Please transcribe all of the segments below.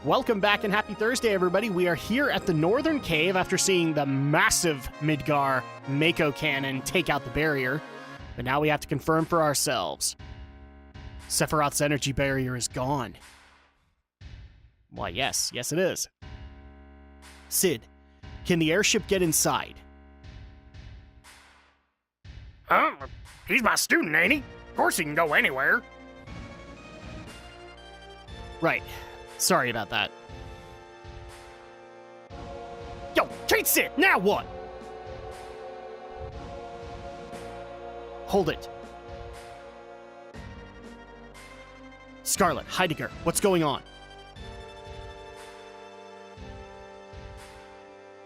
Welcome back and happy Thursday, everybody. We are here at the Northern Cave after seeing the massive Midgar Mako Cannon take out the barrier. But now we have to confirm for ourselves. Sephiroth's energy barrier is gone. Why, yes it is. Sid, can the airship get inside? Huh? He's my student, ain't he? Of course he can go anywhere. Right. Sorry about that. Yo, Kate Sid, now what? Hold it. Scarlet, Heidegger, what's going on?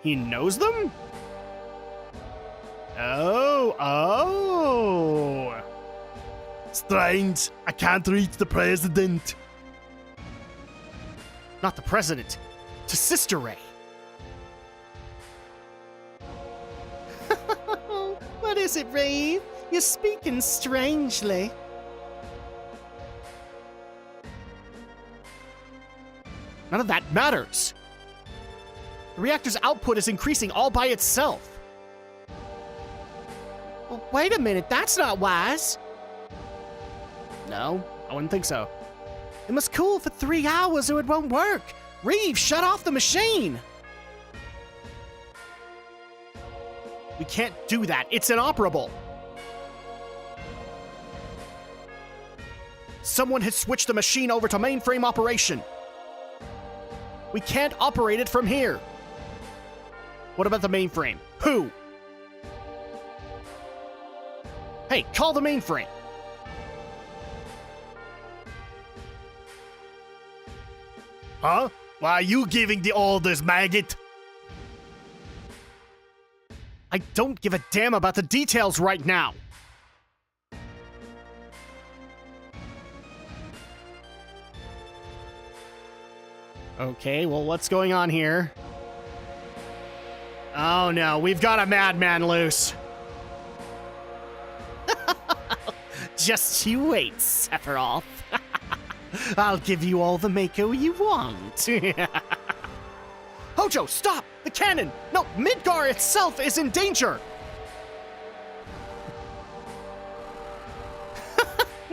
He knows them? Oh. Strange, I can't reach the president. Not the president. To Sister Ray. What is it, Ray? You're speaking strangely. None of that matters. The reactor's output is increasing all by itself. Well, wait a minute, that's not wise. No, I wouldn't think so. It must cool for 3 hours or it won't work. Reeve, shut off the machine. We can't do that. It's inoperable. Someone has switched the machine over to mainframe operation. We can't operate it from here. What about the mainframe? Who? Hey, call the mainframe. Huh? Why are you giving the orders, maggot? I don't give a damn about the details right now. Okay, well, what's going on here? Oh no, we've got a madman loose. Just you wait, Sephiroth. I'll give you all the Mako you want. Hojo, stop! The cannon! No, Midgar itself is in danger!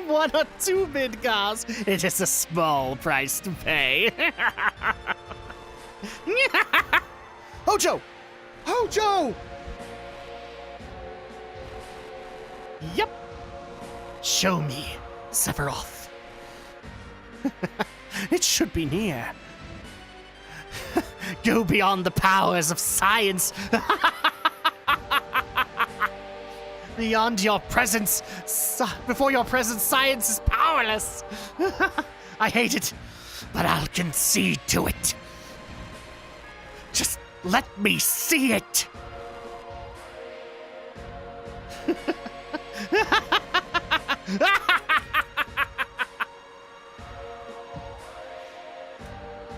One or two Midgars. It is a small price to pay. Hojo! Hojo! Yep. Show me, Sephiroth. It should be near. Go beyond the powers of science. Beyond your presence, before your presence, science is powerless. I hate it, but I'll concede to it. Just let me see it.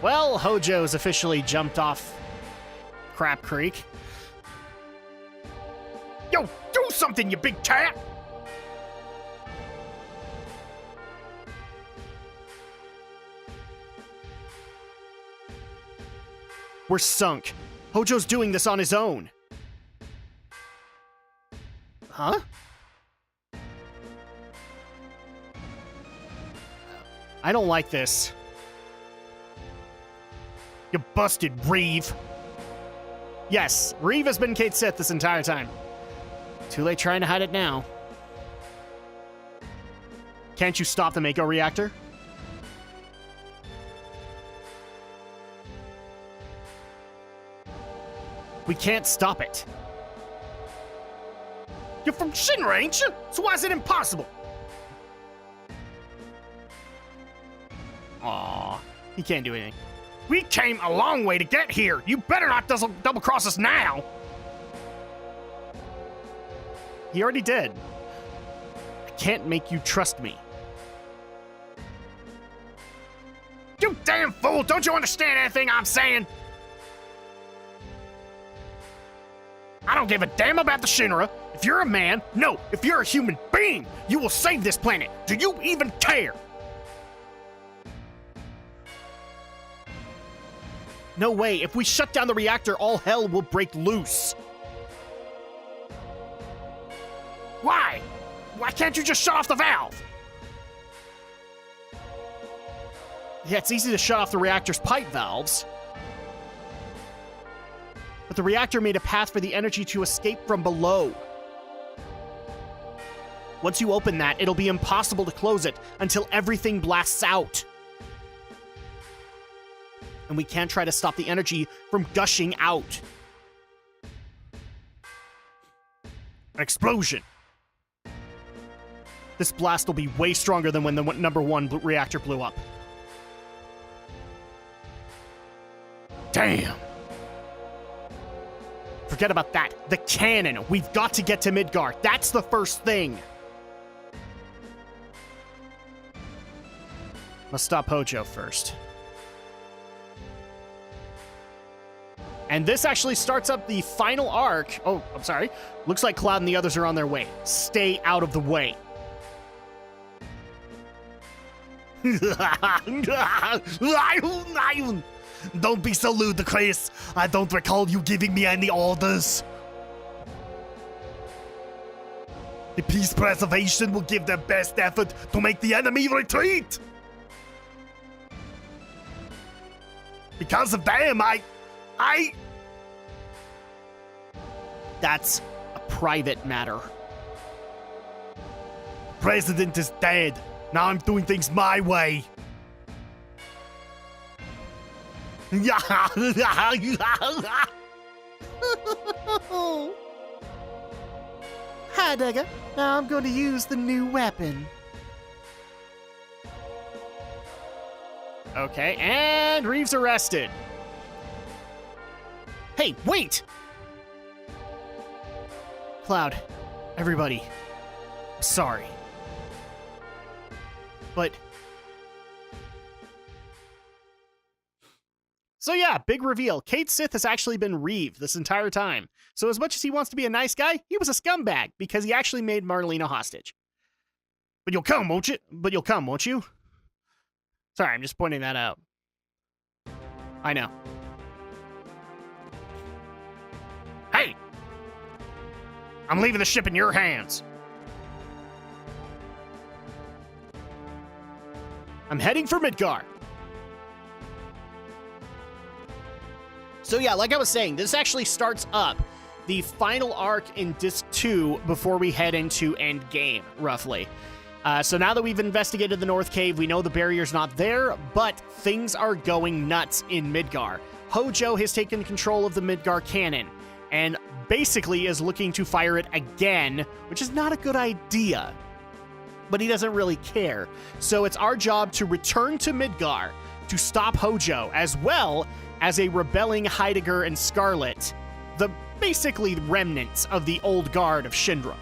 Well, Hojo's officially jumped off Crap Creek. Yo, do something, you big cat! We're sunk. Hojo's doing this on his own. Huh? I don't like this. You busted, Reeve. Yes, Reeve has been Kate Sith this entire time. Too late trying to hide it now. Can't you stop the Mako reactor? We can't stop it. You're from Shinra, ain't you? So why is it impossible? Aw, he can't do anything. We came a long way to get here. You better not double-cross us now. He already did. I can't make you trust me. You damn fool! Don't you understand anything I'm saying? I don't give a damn about the Shinra. If you're a man, no, if you're a human being, you will save this planet. Do you even care? No way. If we shut down the reactor, all hell will break loose. Why? Why can't you just shut off the valve? Yeah, it's easy to shut off the reactor's pipe valves. But the reactor made a path for the energy to escape from below. Once you open that, it'll be impossible to close it until everything blasts out. And we can't try to stop the energy from gushing out. An explosion. This blast will be way stronger than when the number 1 reactor blew up. Damn. Forget about that. The cannon. We've got to get to Midgar. That's the first thing. Must stop Hojo first. And this actually starts up the final arc. Oh, I'm sorry. Looks like Cloud and the others are on their way. Stay out of the way. Don't be so ludicrous. I don't recall you giving me any orders. The peace preservation will give their best effort to make the enemy retreat. Because of them, That's a private matter. President is dead. Now I'm doing things my way. Heidegger, now I'm going to use the new weapon. Okay, and Reeves arrested. Hey, wait! Cloud, everybody, I'm sorry. But... So yeah, big reveal. Kate Sith has actually been Reeve this entire time. So as much as he wants to be a nice guy, he was a scumbag because he actually made Marlene a hostage. But you'll come, won't you? But you'll come, won't you? Sorry, I'm just pointing that out. I know. Hey! I'm leaving the ship in your hands. I'm heading for Midgar. So yeah, like I was saying, this actually starts up the final arc in Disc 2 before we head into Endgame, roughly. So now that we've investigated the North Cave, we know the barrier's not there, but things are going nuts in Midgar. Hojo has taken control of the Midgar cannon, and basically is looking to fire it again, which is not a good idea. But he doesn't really care. So it's our job to return to Midgar to stop Hojo, as well as a rebelling Heidegger and Scarlet, the basically remnants of the old guard of Shinra.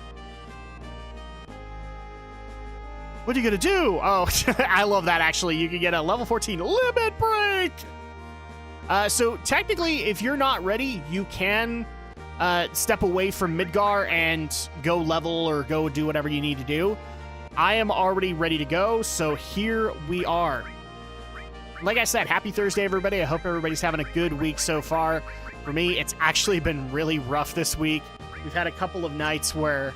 What are you gonna do? Oh, I love that, actually. You can get a level 14 limit break! So technically, if you're not ready, you can step away from Midgar and go level or go do whatever you need to do. I am already ready to go, so here we are. Like I said, happy Thursday, everybody. I hope everybody's having a good week so far. For me, it's actually been really rough this week. We've had a couple of nights where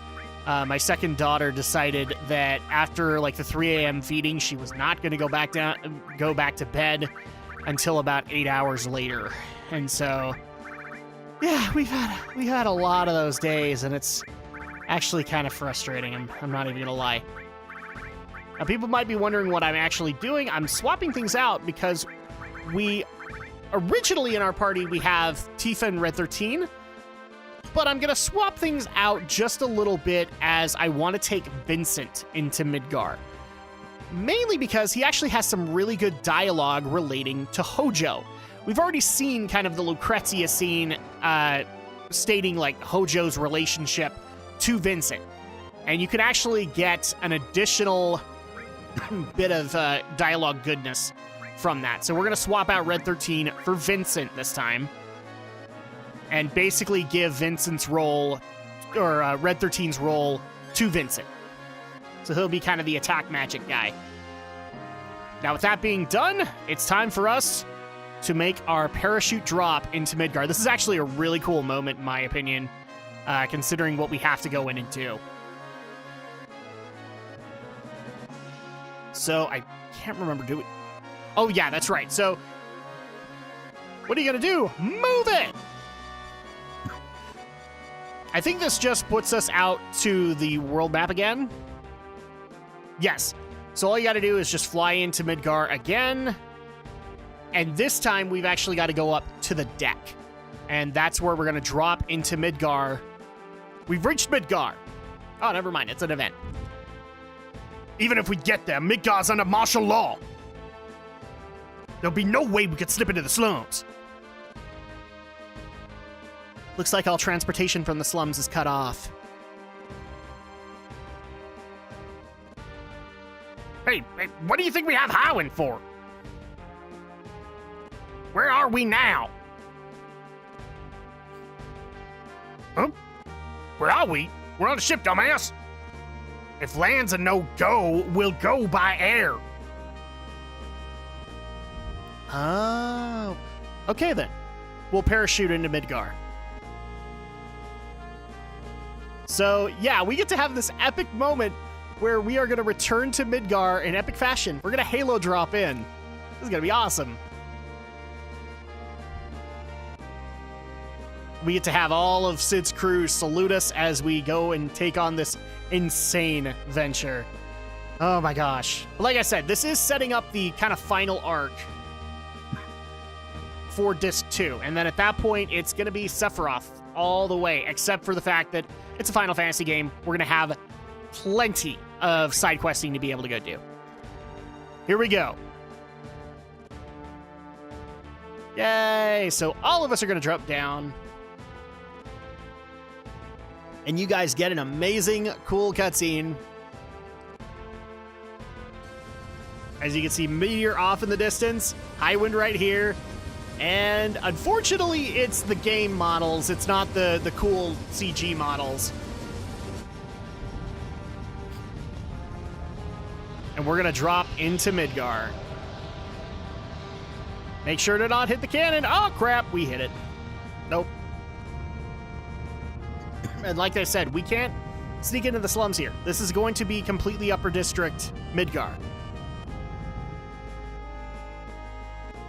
my second daughter decided that after like the 3 a.m. feeding, she was not going to go back to bed until about 8 hours later. And so, yeah, we've had a lot of those days, and it's actually kind of frustrating. I'm not even going to lie. Now, people might be wondering what I'm actually doing. I'm swapping things out because originally in our party, we have Tifa and Red 13, but I'm going to swap things out just a little bit as I want to take Vincent into Midgar. Mainly because he actually has some really good dialogue relating to Hojo. We've already seen kind of the Lucrezia scene stating like Hojo's relationship to Vincent. And you can actually get an additional bit of dialogue goodness from that. So we're going to swap out Red 13 for Vincent this time. And basically give Vincent's role, or Red 13's role, to Vincent. So he'll be kind of the attack magic guy. Now with that being done, it's time for us to make our parachute drop into Midgar. This is actually a really cool moment, in my opinion, considering what we have to go in and do. So, I can't remember doing... Oh, yeah, that's right. So, what are you going to do? Move it! I think this just puts us out to the world map again. Yes. So all you got to do is just fly into Midgar again. And this time, we've actually got to go up to the deck. And that's where we're going to drop into Midgar. We've reached Midgar. Oh, never mind. It's an event. Even if we get there, Midgar's under martial law. There'll be no way we could slip into the slums. Looks like all transportation from the slums is cut off. Hey, what do you think we have Howin for? Where are we now? Huh? Where are we? We're on a ship, dumbass. If land's a no-go, we'll go by air. Oh. Okay, then. We'll parachute into Midgar. So, yeah, we get to have this epic moment where we are going to return to Midgar in epic fashion. We're going to Halo drop in. This is going to be awesome. We get to have all of Sid's crew salute us as we go and take on this insane venture. Oh my gosh. But like I said, this is setting up the kind of final arc for Disc 2. And then at that point, it's going to be Sephiroth all the way, except for the fact that it's a Final Fantasy game. We're going to have plenty of side questing to be able to go do. Here we go. Yay! So all of us are going to drop down. And you guys get an amazing, cool cutscene. As you can see, Meteor off in the distance, high wind right here. And unfortunately, it's the game models. It's not the cool CG models. And we're going to drop into Midgar. Make sure to not hit the cannon. Oh, crap. We hit it. Nope. And like I said, we can't sneak into the slums here. This is going to be completely Upper District Midgar.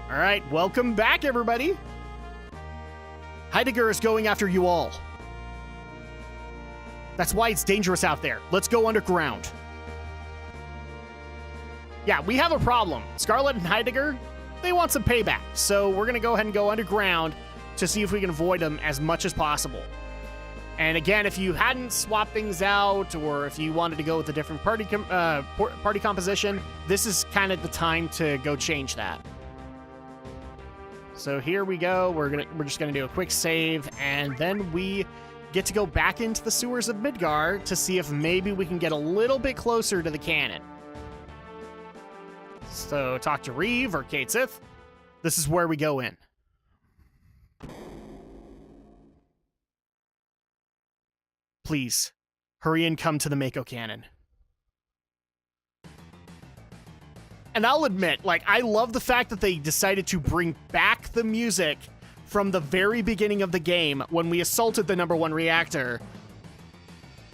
All right, welcome back, everybody. Heidegger is going after you all. That's why it's dangerous out there. Let's go underground. Yeah, we have a problem. Scarlet and Heidegger, they want some payback. So we're going to go ahead and go underground to see if we can avoid them as much as possible. And again, if you hadn't swapped things out, or if you wanted to go with a different party composition, this is kind of the time to go change that. So here we go. We're just gonna do a quick save, and then we get to go back into the sewers of Midgar to see if maybe we can get a little bit closer to the cannon. So talk to Reeve or Kate Sith. This is where we go in. Please, hurry and come to the Mako Cannon. And I'll admit, like, I love the fact that they decided to bring back the music from the very beginning of the game when we assaulted the #1 reactor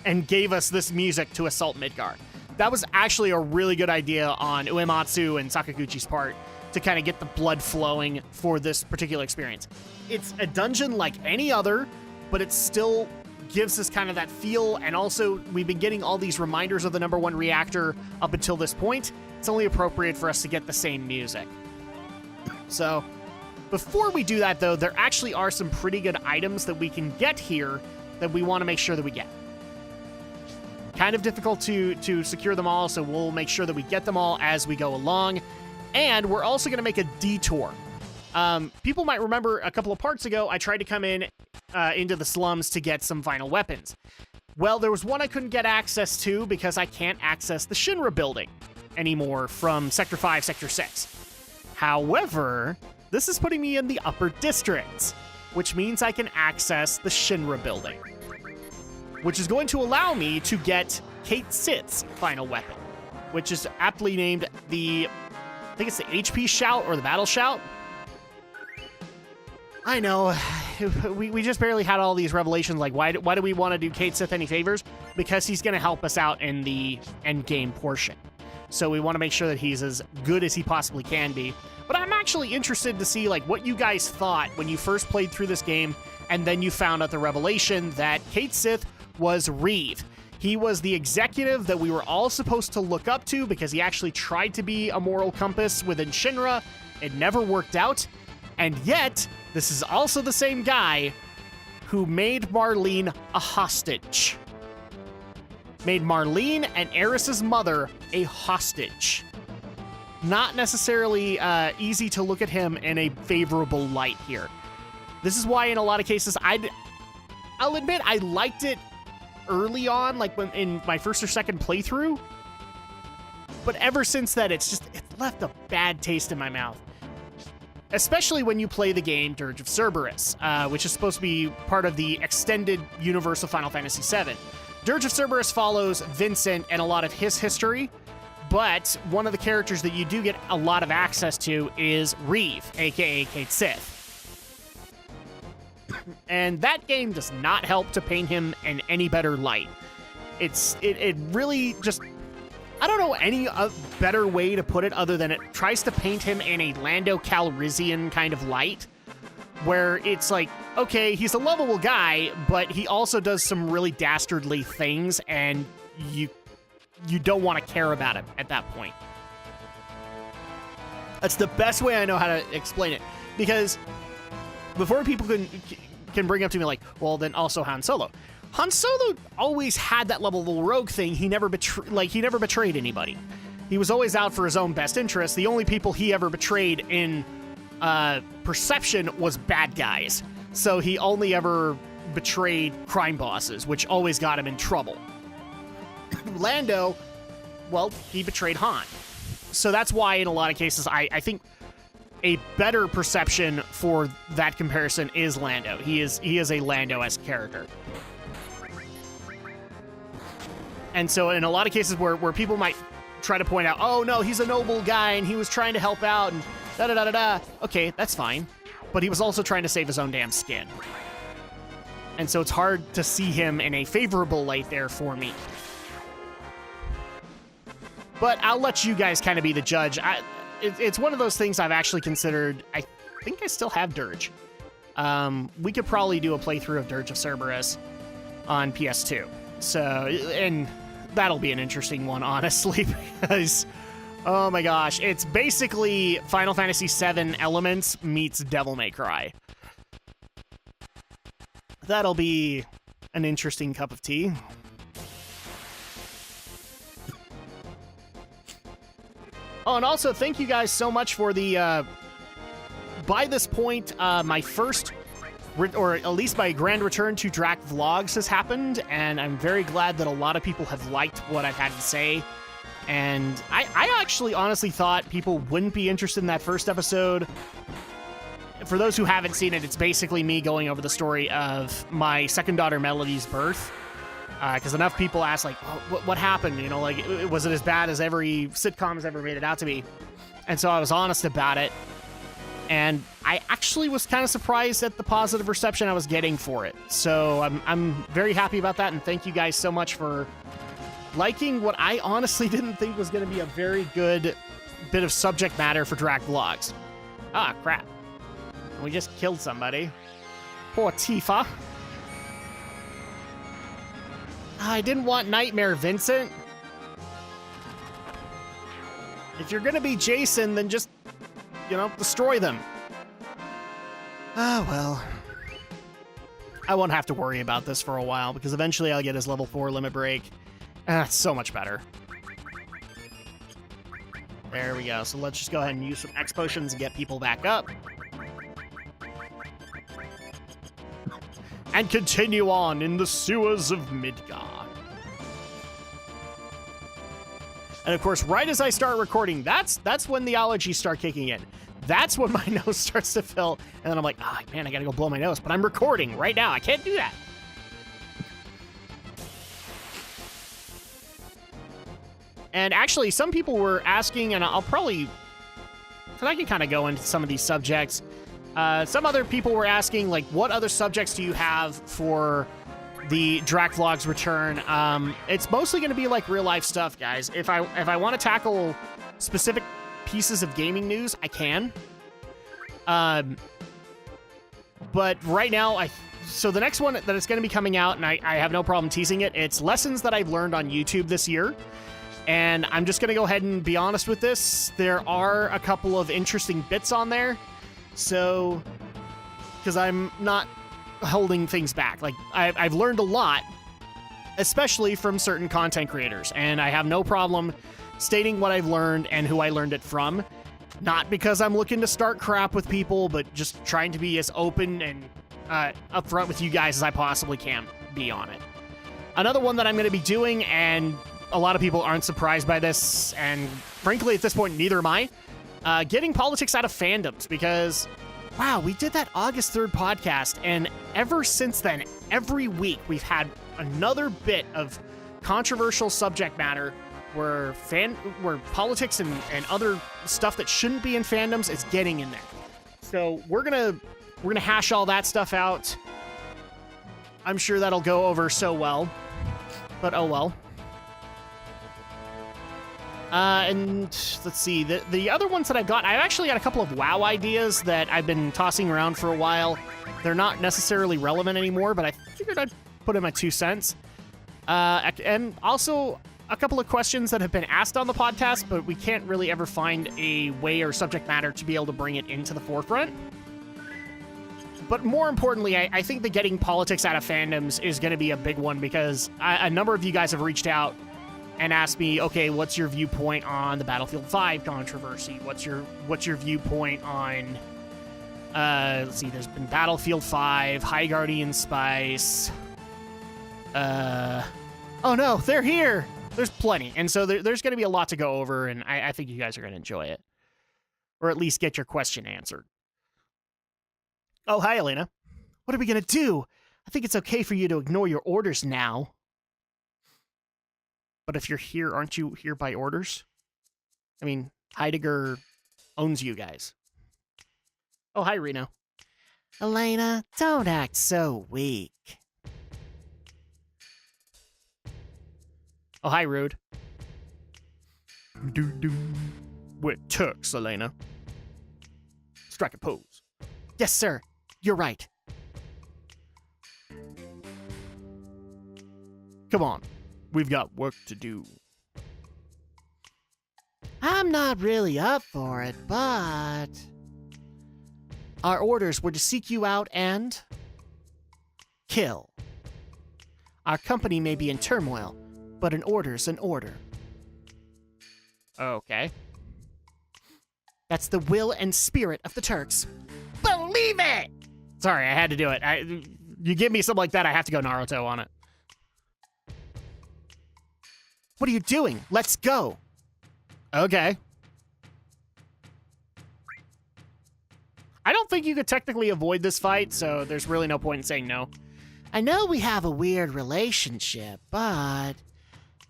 and gave us this music to assault Midgar. That was actually a really good idea on Uematsu and Sakaguchi's part to kind of get the blood flowing for this particular experience. It's a dungeon like any other, but it still gives us kind of that feel, and also we've been getting all these reminders of the #1 reactor up until this point. It's only appropriate for us to get the same music. So before we do that, though, there actually are some pretty good items that we can get here that we want to make sure that we get. Kind of difficult to secure them all, so we'll make sure that we get them all as we go along. And we're also going to make a detour. People might remember a couple of parts ago, I tried to come in into the slums to get some final weapons. Well, there was one I couldn't get access to because I can't access the Shinra building anymore from Sector 5, Sector 6. However, this is putting me in the Upper Districts, which means I can access the Shinra building, which is going to allow me to get Kate Sith's final weapon, which is aptly named I think it's the HP Shout or the Battle Shout. I know. We just barely had all these revelations. Like, why do we want to do Cait Sith any favors? Because he's going to help us out in the end game portion. So we want to make sure that he's as good as he possibly can be. But I'm actually interested to see like what you guys thought when you first played through this game, and then you found out the revelation that Cait Sith was Reeve. He was the executive that we were all supposed to look up to because he actually tried to be a moral compass within Shinra. It never worked out. And yet, this is also the same guy who made Marlene a hostage. Made Marlene and Eris's mother a hostage. Not necessarily easy to look at him in a favorable light here. This is why in a lot of cases, I'll admit I liked it early on, like when in my first or second playthrough. But ever since then, it's left a bad taste in my mouth. Especially when you play the game Dirge of Cerberus, which is supposed to be part of the extended universe of Final Fantasy VII. Dirge of Cerberus follows Vincent and a lot of his history, but one of the characters that you do get a lot of access to is Reeve, aka Cait Sith. And that game does not help to paint him in any better light. It really just... I don't know any better way to put it other than it tries to paint him in a Lando Calrissian kind of light, where it's like, okay, he's a lovable guy, but he also does some really dastardly things, and you don't want to care about him at that point. That's the best way I know how to explain it, because before people can bring up to me like, well, then also Han Solo. Han Solo always had that lovable rogue thing. He never betrayed anybody. He was always out for his own best interest. The only people he ever betrayed in perception was bad guys. So he only ever betrayed crime bosses, which always got him in trouble. Lando, well, he betrayed Han. So that's why in a lot of cases, I think a better perception for that comparison is Lando. He is a Lando-esque character. And so in a lot of cases where people might try to point out, oh no, he's a noble guy and he was trying to help out and da-da-da-da-da. Okay, that's fine. But he was also trying to save his own damn skin. And so it's hard to see him in a favorable light there for me. But I'll let you guys kind of be the judge. It's one of those things I've actually considered. I think I still have Dirge. We could probably do a playthrough of Dirge of Cerberus on PS2. So, and that'll be an interesting one, honestly, because, oh my gosh, it's basically Final Fantasy VII Elements meets Devil May Cry. That'll be an interesting cup of tea. Oh, and also, thank you guys so much for the, by this point, my first... or at least my grand return to Drak Vlogs has happened, and I'm very glad that a lot of people have liked what I've had to say. And I actually honestly thought people wouldn't be interested in that first episode. For those who haven't seen it, it's basically me going over the story of my second daughter Melody's birth. Because enough people ask, like, what happened? You know, like, was it as bad as every sitcom has ever made it out to be? And so I was honest about it. And I actually was kind of surprised at the positive reception I was getting for it. So I'm very happy about that, and thank you guys so much for liking what I honestly didn't think was going to be a very good bit of subject matter for Drak Vlogs. Ah, crap. We just killed somebody. Poor Tifa. I didn't want Nightmare, Vincent. If you're going to be Jason, then just... you know, destroy them. Ah, well. I won't have to worry about this for a while, because eventually I'll get his level 4 limit break. It's so much better. There we go. So let's just go ahead and use some X potions and get people back up. And continue on in the sewers of Midgar. And of course, right as I start recording, that's when the allergies start kicking in. That's when my nose starts to fill, and then I'm like, oh, man, I gotta go blow my nose. But I'm recording right now. I can't do that. And actually, some people were asking, and I'll probably... because I can kind of go into some of these subjects. Some other people were asking, like, what other subjects do you have for the Drak Vlogs return? It's mostly going to be, like, real-life stuff, guys. If I want to tackle specific pieces of gaming news, I can. But right now, so the next one that is going to be coming out, and I have no problem teasing it, it's lessons that I've learned on YouTube this year. And I'm just going to go ahead and be honest with this. There are a couple of interesting bits on there. So, because I'm not holding things back. Like, I've learned a lot, especially from certain content creators. And I have no problem stating what I've learned and who I learned it from. Not because I'm looking to start crap with people, but just trying to be as open and upfront with you guys as I possibly can be on it. Another one that I'm going to be doing, and a lot of people aren't surprised by this, and frankly, at this point, neither am I, getting politics out of fandoms, because, wow, we did that August 3rd podcast, and ever since then, every week, we've had another bit of controversial subject matter where politics and other stuff that shouldn't be in fandoms is getting in there. So we're gonna hash all that stuff out. I'm sure that'll go over so well, but oh well. And let's see, the other ones that I've actually got a couple of WoW ideas that I've been tossing around for a while. They're not necessarily relevant anymore, but I figured I'd put in my 2 cents. And also a couple of questions that have been asked on the podcast, but we can't really ever find a way or subject matter to be able to bring it into the forefront. But more importantly, I think that getting politics out of fandoms is going to be a big one, because a number of you guys have reached out and asked me, okay, what's your viewpoint on the Battlefield 5 controversy? What's your viewpoint on, let's see, there's been Battlefield 5, High Guardian Spice, oh no, they're here! There's plenty, and so there's going to be a lot to go over, and I think you guys are going to enjoy it. Or at least get your question answered. Oh, hi, Elena. What are we going to do? I think it's okay for you to ignore your orders now. But if you're here, aren't you here by orders? I mean, Heidegger owns you guys. Oh, hi, Reno. Elena, don't act so weak. Oh, hi, Rude. We're Turks, Elena. Strike a pose. Yes, sir. You're right. Come on. We've got work to do. I'm not really up for it, but our orders were to seek you out and kill. Our company may be in turmoil, but an order's an order. Okay. That's the will and spirit of the Turks. Believe it! Sorry, I had to do it. You give me something like that, I have to go Naruto on it. What are you doing? Let's go. Okay. I don't think you could technically avoid this fight, so there's really no point in saying no. I know we have a weird relationship, but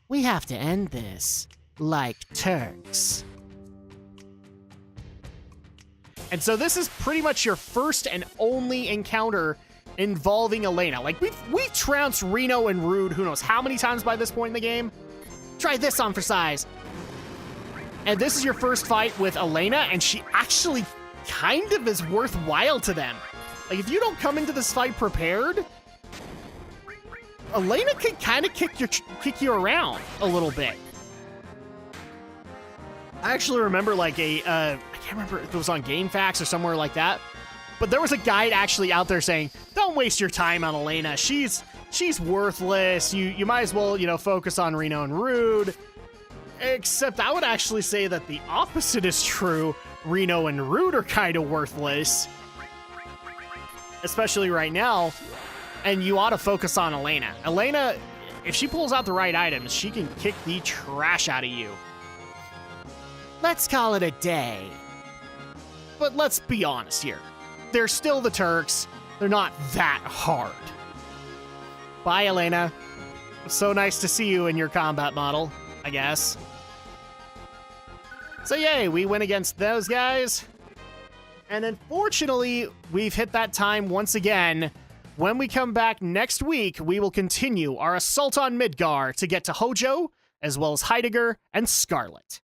we have to end this like Turks. And so this is pretty much your first and only encounter involving Elena. Like, we've trounced Reno and Rude who knows how many times by this point in the game. Try this on for size. And this is your first fight with Elena, and she actually kind of is worthwhile to them. Like, if you don't come into this fight prepared, Elena could kind of kick you around a little bit. I actually remember, like, I can't remember if it was on GameFAQs or somewhere like that, but there was a guide actually out there saying, don't waste your time on Elena. She's worthless. You might as well, focus on Reno and Rude. Except I would actually say that the opposite is true. Reno and Rude are kind of worthless, especially right now, and you ought to focus on Elena. Elena, if she pulls out the right items, she can kick the trash out of you. Let's call it a day. But let's be honest here. They're still the Turks. They're not that hard. Bye, Elena. So nice to see you in your combat model, I guess. So yay, we went against those guys. And unfortunately, we've hit that time once again. When we come back next week, we will continue our assault on Midgar to get to Hojo, as well as Heidegger and Scarlet.